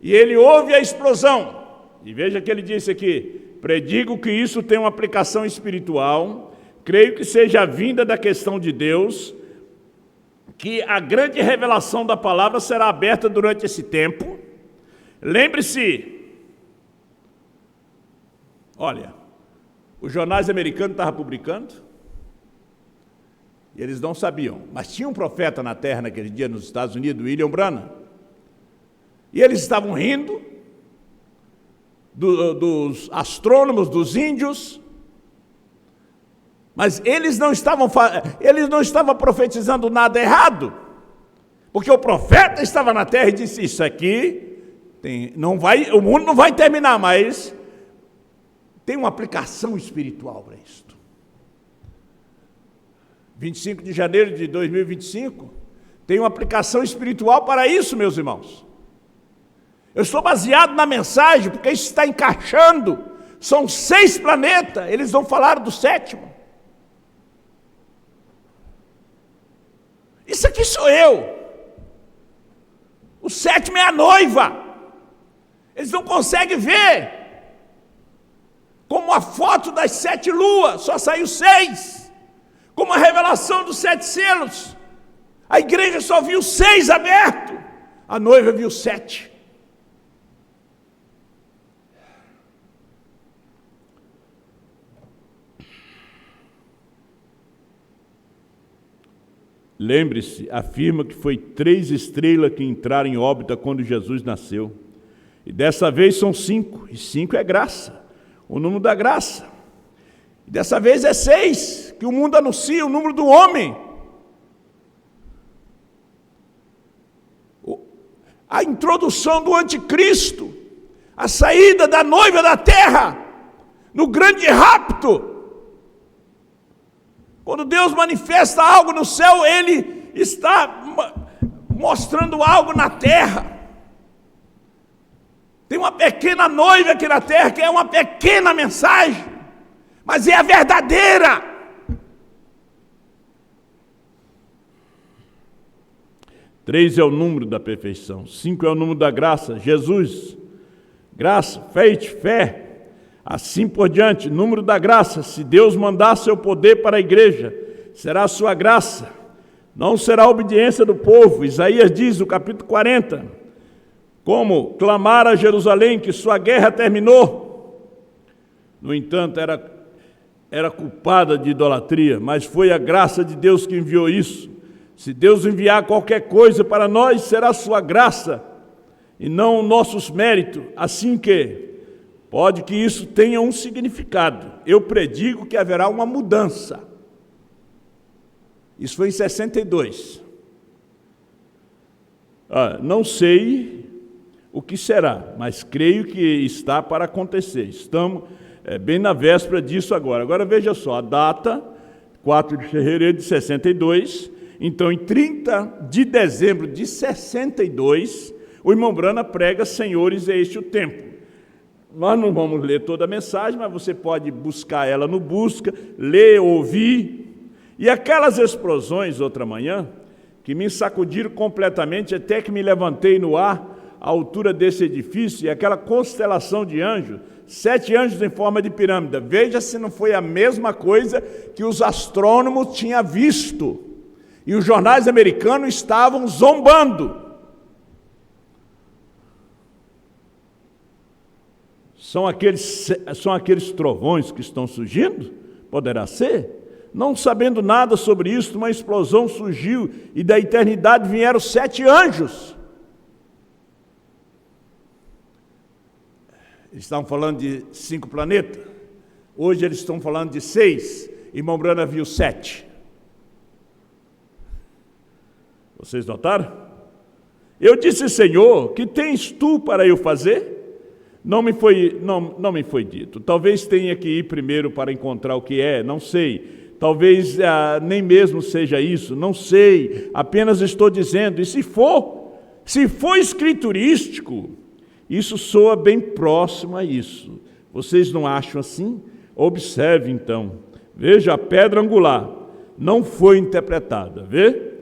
E ele ouve a explosão. E veja que ele disse aqui: predigo que isso tem uma aplicação espiritual, creio que seja a vinda da questão de Deus, que a grande revelação da palavra será aberta durante esse tempo. Lembre-se, olha, os jornais americanos estavam publicando, e eles não sabiam, mas tinha um profeta na terra naquele dia nos Estados Unidos, William Branham, e eles estavam rindo dos astrônomos, dos índios, mas eles não estavam profetizando nada errado, porque o profeta estava na terra e disse: isso aqui o mundo não vai terminar, mas tem uma aplicação espiritual para isso. 25 de janeiro de 2025 tem uma aplicação espiritual para isso, meus irmãos. Eu estou baseado na mensagem, porque isso está encaixando. São 6 planetas, eles vão falar do 7º. Isso aqui sou eu. O 7º é a noiva. Eles não conseguem ver. Como a foto das 7 luas, só saiu 6. Como a revelação dos 7 selos. A igreja só viu 6 abertos. A noiva viu 7. Lembre-se, afirma que foi 3 estrelas que entraram em órbita quando Jesus nasceu. E dessa vez são 5, e 5 é graça, o número da graça. E dessa vez é 6, que o mundo anuncia, o número do homem. A introdução do anticristo, a saída da noiva da terra, no grande rapto. Quando Deus manifesta algo no céu, Ele está mostrando algo na terra. Tem uma pequena noiva aqui na terra, que é uma pequena mensagem, mas é a verdadeira. Três é o número da perfeição, 5 é o número da graça, Jesus, graça, fé. Assim por diante, número da graça, se Deus mandar seu poder para a igreja, será a sua graça, não será a obediência do povo. Isaías diz, no capítulo 40, como clamar a Jerusalém que sua guerra terminou. No entanto, era culpada de idolatria, mas foi a graça de Deus que enviou isso. Se Deus enviar qualquer coisa para nós, será a sua graça, e não nossos méritos, assim que pode que isso tenha um significado. Eu predigo que haverá uma mudança. Isso foi em 62. Não sei o que será, mas creio que está para acontecer. Estamos bem na véspera disso agora. Agora veja só, a data, 4 de fevereiro de 62, então em 30 de dezembro de 62, o irmão Brana prega, Senhores, é este o tempo. Nós não vamos ler toda a mensagem, mas você pode buscar ela no Busca, ler, ouvir. E aquelas explosões, outra manhã, que me sacudiram completamente, até que me levantei no ar, à altura desse edifício, e aquela constelação de anjos, 7 anjos em forma de pirâmide. Veja se não foi a mesma coisa que os astrônomos tinham visto. E os jornais americanos estavam zombando. São aqueles trovões que estão surgindo? Poderá ser? Não sabendo nada sobre isso, uma explosão surgiu e da eternidade vieram 7 anjos. Eles estavam falando de 5 planetas. Hoje eles estão falando de 6. Irmão Brana viu 7. Vocês notaram? Eu disse, Senhor, que tens tu para eu fazer? Não me foi dito. Talvez tenha que ir primeiro para encontrar o que é, não sei. Talvez nem mesmo seja isso, não sei. Apenas estou dizendo, e se for escriturístico, isso soa bem próximo a isso. Vocês não acham assim? Observe então. Veja, a pedra angular não foi interpretada. Vê?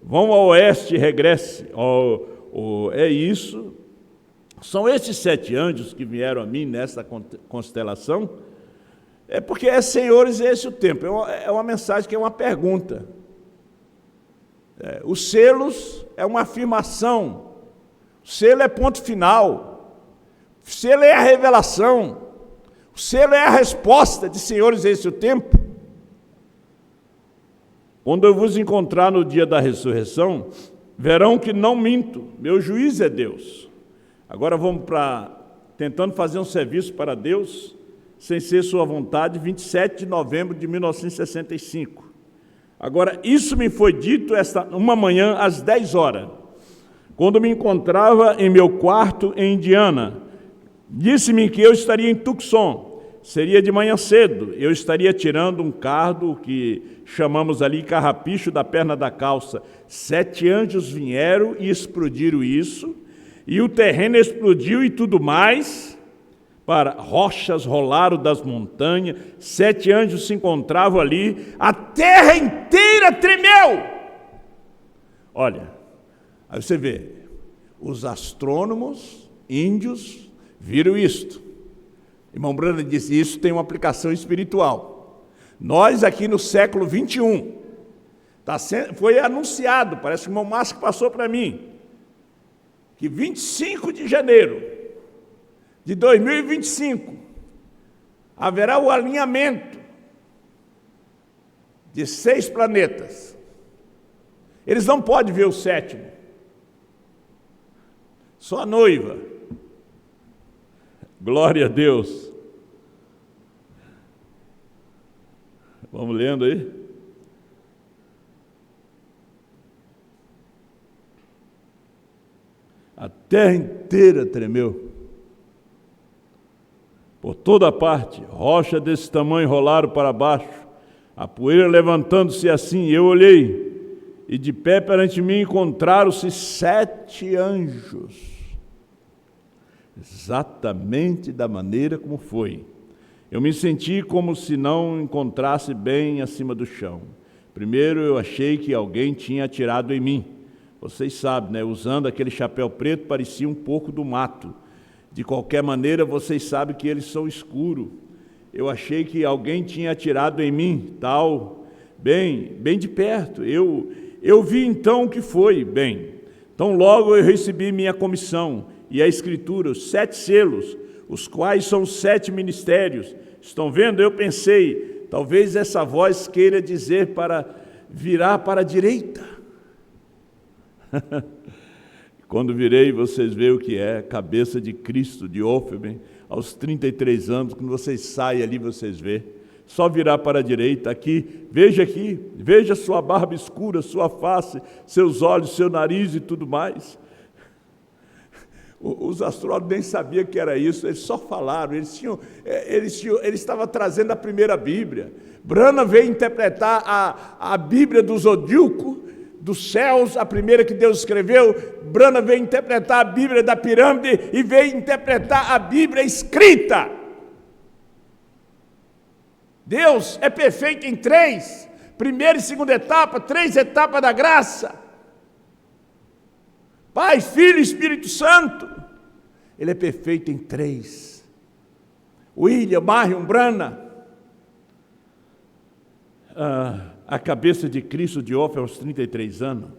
Vão ao oeste e regresse. É isso. São esses 7 anjos que vieram a mim nessa constelação. É porque Senhores, esse é o tempo. É uma mensagem que é uma pergunta. Os selos é uma afirmação. O selo é ponto final. O selo é a revelação. O selo é a resposta de Senhores, esse é o tempo. Quando eu vos encontrar no dia da ressurreição, verão que não minto. Meu juiz é Deus. Agora vamos tentando fazer um serviço para Deus, sem ser sua vontade, 27 de novembro de 1965. Agora, isso me foi dito uma manhã às 10 horas, quando me encontrava em meu quarto em Indiana. Disse-me que eu estaria em Tucson, seria de manhã cedo, eu estaria tirando um cardo que chamamos ali carrapicho da perna da calça. 7 anjos vieram e explodiram isso, e o terreno explodiu e tudo mais, rochas rolaram das montanhas, 7 anjos se encontravam ali, a terra inteira tremeu. Olha, aí você vê, os astrônomos índios viram isto. Irmão Brana disse, isso tem uma aplicação espiritual. Nós aqui no século 21, foi anunciado, parece que o irmão Márcio passou para mim, que 25 de janeiro de 2025 haverá o alinhamento de 6 planetas. Eles não podem ver o 7º, só a noiva. Glória a Deus. Vamos lendo aí. A terra inteira tremeu. Por toda parte, rocha desse tamanho rolaram para baixo, a poeira levantando-se assim. Eu olhei, e de pé perante mim encontraram-se 7 anjos, exatamente da maneira como foi. Eu me senti como se não encontrasse bem acima do chão. Primeiro eu achei que alguém tinha atirado em mim. Vocês sabem, né? Usando aquele chapéu preto, parecia um pouco do mato. De qualquer maneira, vocês sabem que eles são escuros. Eu achei que alguém tinha atirado em mim, tal, bem de perto. Eu vi então o que foi, Então logo eu recebi minha comissão e a escritura, os 7 selos, os quais são os 7 ministérios. Estão vendo? Eu pensei, talvez essa voz queira dizer para virar para a direita. Quando virei, vocês veem o que é cabeça de Cristo, de Offerman, aos 33 anos, quando vocês saem ali, vocês veem. Só virar para a direita, aqui, veja sua barba escura, sua face, seus olhos, seu nariz e tudo mais. Os astrólogos nem sabiam que era isso, eles só falaram, eles estavam trazendo a primeira Bíblia. Branham veio interpretar a Bíblia do Zodíaco, dos céus, a primeira que Deus escreveu. Branham veio interpretar a Bíblia da pirâmide e veio interpretar a Bíblia escrita. Deus é perfeito em 3, primeira e segunda etapa, 3 etapas da graça. Pai, Filho e Espírito Santo. Ele é perfeito em 3. William Marion Branham, a cabeça de Cristo de Offerman aos 33 anos.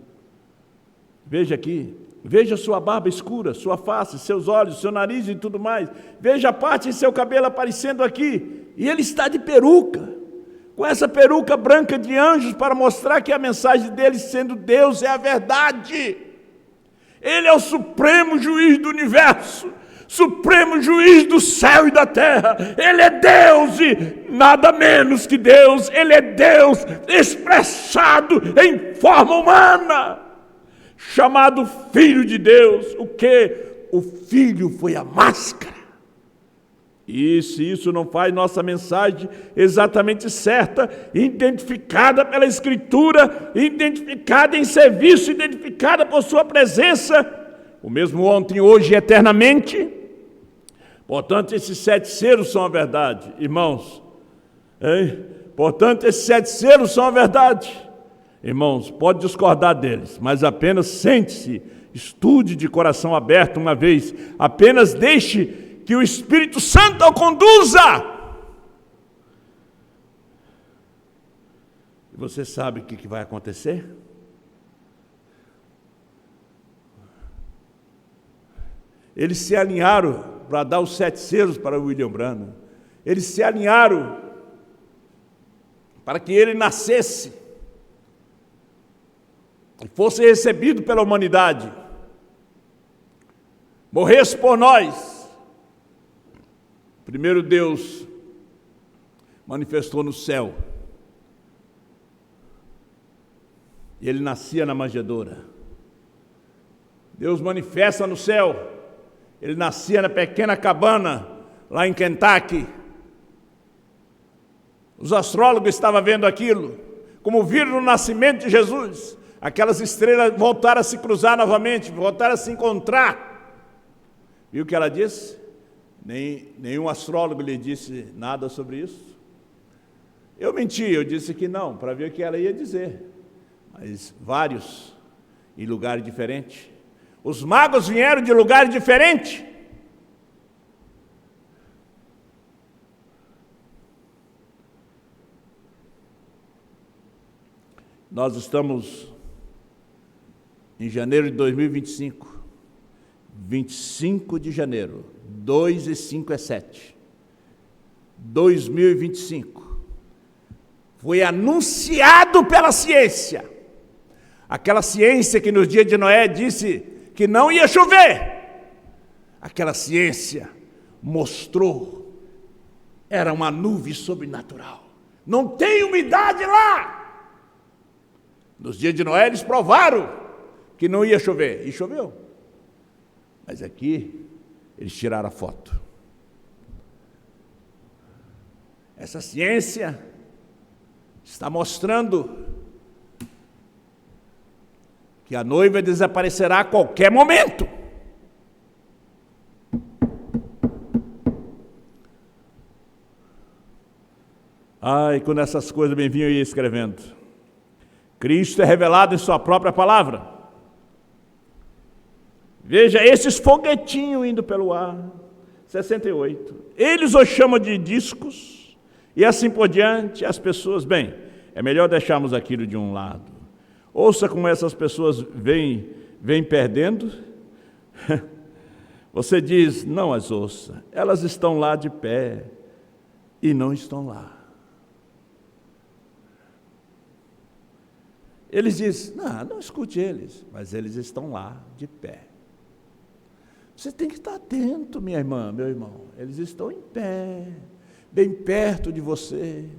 Veja aqui, veja sua barba escura, sua face, seus olhos, seu nariz e tudo mais. Veja a parte de seu cabelo aparecendo aqui. E ele está de peruca, com essa peruca branca de anjos, para mostrar que a mensagem dele, sendo Deus, é a verdade. Ele é o supremo juiz do universo, supremo juiz do céu e da terra. Ele é Deus e nada menos que Deus. Ele é Deus expressado em forma humana, chamado Filho de Deus. O que? O Filho foi a máscara. E se isso não faz nossa mensagem exatamente certa, identificada pela Escritura, identificada em serviço, identificada por sua presença, o mesmo ontem, hoje e eternamente. Portanto, esses 7 selos são a verdade, irmãos. Portanto, esses 7 selos são a verdade. Irmãos, pode discordar deles, mas apenas sente-se, estude de coração aberto uma vez, apenas deixe que o Espírito Santo o conduza. E você sabe o que vai acontecer? Eles se alinharam para dar os 7 selos para William Branham. Eles se alinharam para que ele nascesse e fosse recebido pela humanidade, morresse por nós. Primeiro Deus manifestou no céu. E ele nascia na manjedoura. Deus manifesta no céu. Ele nascia na pequena cabana, lá em Kentucky. Os astrólogos estavam vendo aquilo, como viram no nascimento de Jesus. Aquelas estrelas voltaram a se cruzar novamente, voltaram a se encontrar. Viu o que ela disse? Nenhum astrólogo lhe disse nada sobre isso. Eu menti, eu disse que não, para ver o que ela ia dizer. Mas vários, em lugares diferentes. Os magos vieram de lugares diferentes. Nós estamos em janeiro de 2025. 25 de janeiro. 2 e 5 é 7. 2025. Foi anunciado pela ciência. Aquela ciência que nos dias de Noé disse que não ia chover. Aquela ciência mostrou. Era uma nuvem sobrenatural. Não tem umidade lá. Nos dias de Noé eles provaram que não ia chover. E choveu. Mas aqui eles tiraram a foto. Essa ciência está mostrando que a noiva desaparecerá a qualquer momento. Ai, quando essas coisas me vinham, eu ia escrevendo. Cristo é revelado em sua própria palavra. Veja esses foguetinhos indo pelo ar. 68. Eles os chamam de discos, e assim por diante, as pessoas, bem, é melhor deixarmos aquilo de um lado. Ouça como essas pessoas vêm perdendo. Você diz, não as ouça, elas estão lá de pé, e não estão lá. Eles dizem, não escute eles, mas eles estão lá de pé. Você tem que estar atento, minha irmã, meu irmão. Eles estão em pé, bem perto de você.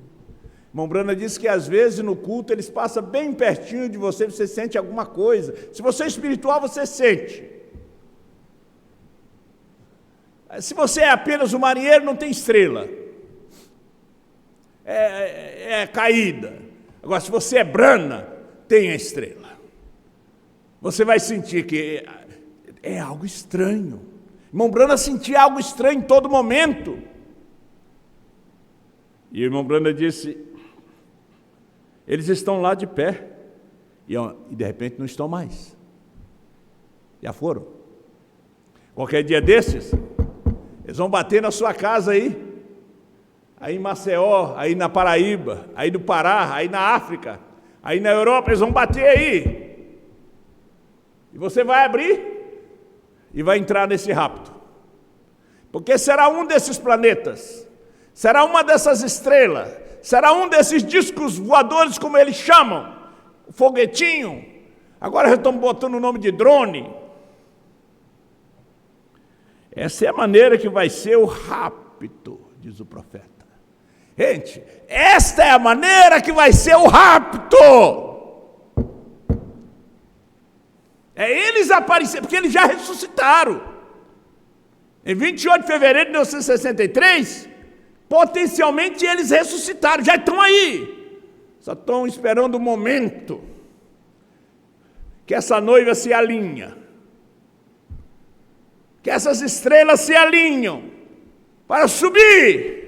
Irmão Brana disse que às vezes no culto eles passam bem pertinho de você, você sente alguma coisa. Se você é espiritual, você sente. Se você é apenas um marinheiro, não tem estrela. É caída. Agora, se você é Brana, tem a estrela. Você vai sentir que é algo estranho. Irmão Brana sentia algo estranho em todo momento. E o irmão Brana disse, eles estão lá de pé, e de repente não estão mais. Já foram. Qualquer dia desses, eles vão bater na sua casa aí em Maceió, aí na Paraíba, aí no Pará, aí na África, aí na Europa, eles vão bater aí. E você vai abrir e vai entrar nesse rapto. Porque será um desses planetas, será uma dessas estrelas, será um desses discos voadores, como eles chamam, o foguetinho. Agora já estão botando o nome de drone. Essa é a maneira que vai ser o rapto, diz o profeta. Gente, esta é a maneira que vai ser o rapto. É eles aparecerem, porque eles já ressuscitaram. Em 28 de fevereiro de 1963, potencialmente eles ressuscitaram, já estão aí. Só estão esperando o momento que essa noiva se alinha, que essas estrelas se alinham para subir.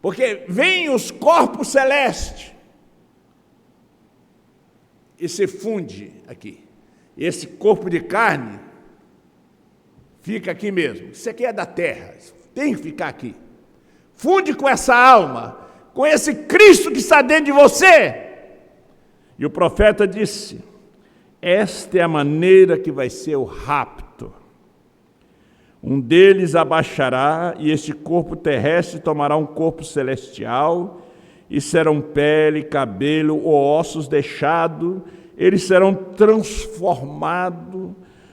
Porque vêm os corpos celestes e se funde aqui. Esse corpo de carne fica aqui mesmo. Isso aqui é da terra, tem que ficar aqui. Funde com essa alma, com esse Cristo que está dentro de você. E o profeta disse, esta é a maneira que vai ser o rapto. Um deles abaixará, e este corpo terrestre tomará um corpo celestial, e serão pele, cabelo ou ossos deixados, eles serão transformados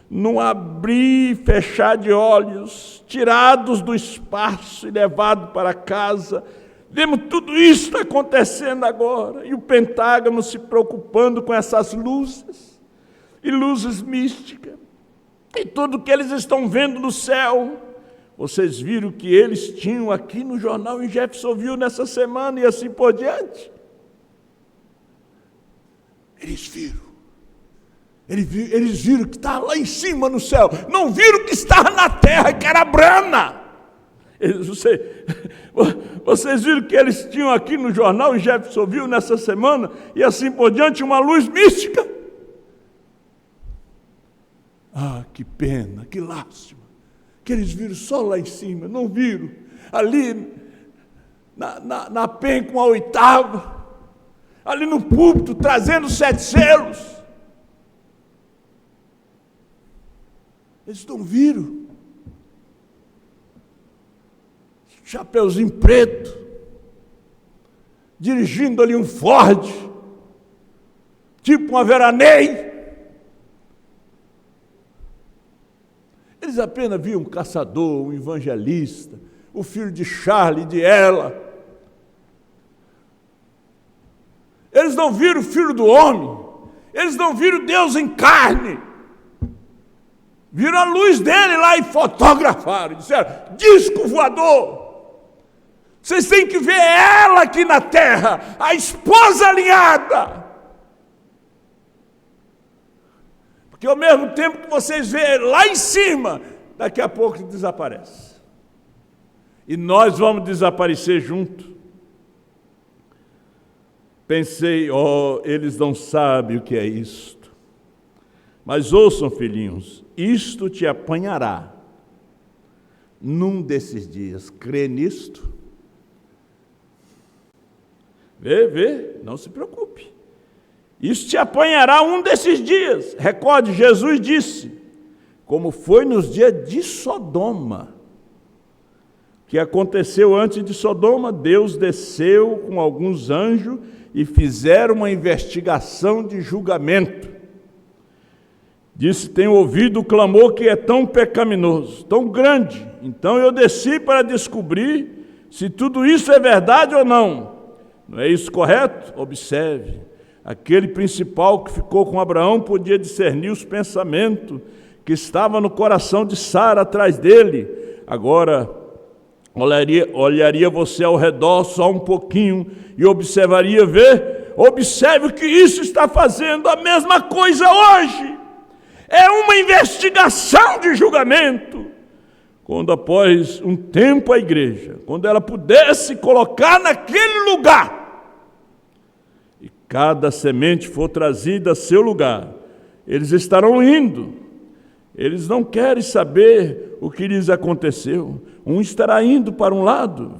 num abrir e fechar de olhos, tirados do espaço e levados para casa. Vemos tudo isso acontecendo agora, e o Pentágono se preocupando com essas luzes, e luzes místicas, e tudo que eles estão vendo no céu. Vocês viram que eles tinham aqui no jornal, em Jeffersonville, nessa semana, e assim por diante. Eles viram. Eles viram que estava lá em cima no céu. Não viram que estava na terra, que era Brana. Vocês viram que eles tinham aqui no jornal, em Jeffersonville, nessa semana, e assim por diante, uma luz mística. Ah, que pena, que lástima, que eles viram só lá em cima, não viram ali na PEN com a oitava, ali no púlpito, trazendo 7 selos. Eles não viram. Chapeuzinho preto, dirigindo ali um Ford, tipo uma Veranei. Eles apenas viam um caçador, um evangelista, o filho de Charlie e de Ela. Eles não viram o Filho do Homem, eles não viram Deus em carne. Viram a luz dele lá e fotografaram, disseram, disco voador. Vocês têm que ver ela aqui na terra, a esposa alinhada. Porque ao mesmo tempo que vocês veem lá em cima, daqui a pouco desaparece. E nós vamos desaparecer junto. Pensei, eles não sabem o que é isto. Mas ouçam, filhinhos, isto te apanhará num desses dias. Crê nisto? Vê, não se preocupe. Isso te apanhará um desses dias. Recorde, Jesus disse, como foi nos dias de Sodoma. O que aconteceu antes de Sodoma? Deus desceu com alguns anjos e fizeram uma investigação de julgamento. Disse, tenho ouvido o clamor que é tão pecaminoso, tão grande. Então eu desci para descobrir se tudo isso é verdade ou não. Não é isso correto? Observe. Aquele principal que ficou com Abraão podia discernir os pensamentos que estavam no coração de Sara atrás dele. Agora, olharia você ao redor só um pouquinho e observaria, observe o que isso está fazendo, a mesma coisa hoje. É uma investigação de julgamento. Quando após um tempo a igreja, quando ela pudesse colocar naquele lugar, e cada semente for trazida a seu lugar, eles estarão indo. Eles não querem saber o que lhes aconteceu. Um estará indo para um lado,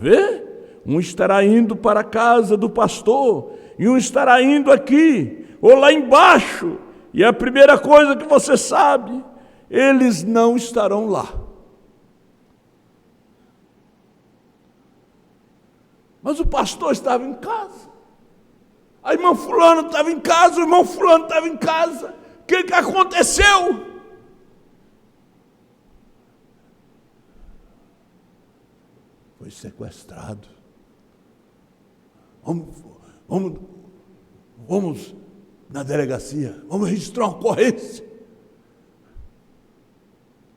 um estará indo para a casa do pastor, e um estará indo aqui, ou lá embaixo. E a primeira coisa que você sabe, eles não estarão lá. Mas o pastor estava em casa. A irmã fulana estava em casa, o irmão fulano estava em casa. O que aconteceu? Foi sequestrado. Vamos na delegacia, vamos registrar uma ocorrência.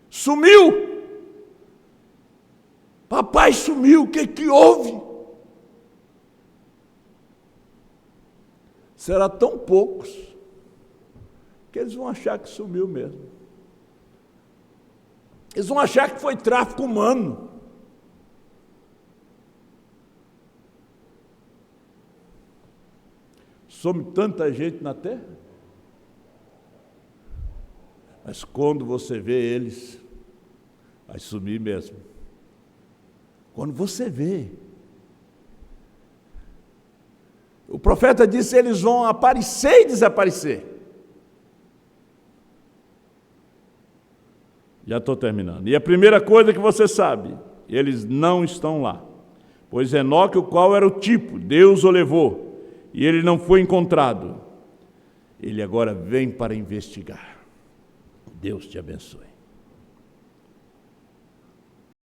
Sumiu. Papai sumiu, o que houve? Será tão poucos que eles vão achar que sumiu mesmo. Eles vão achar que foi tráfico humano. Some tanta gente na terra. Mas quando você vê eles, vai sumir mesmo. Quando você vê. O profeta disse, eles vão aparecer e desaparecer. Já estou terminando. E a primeira coisa que você sabe, eles não estão lá. Pois Enoque, o qual era o tipo, Deus o levou. E ele não foi encontrado. Ele agora vem para investigar. Deus te abençoe.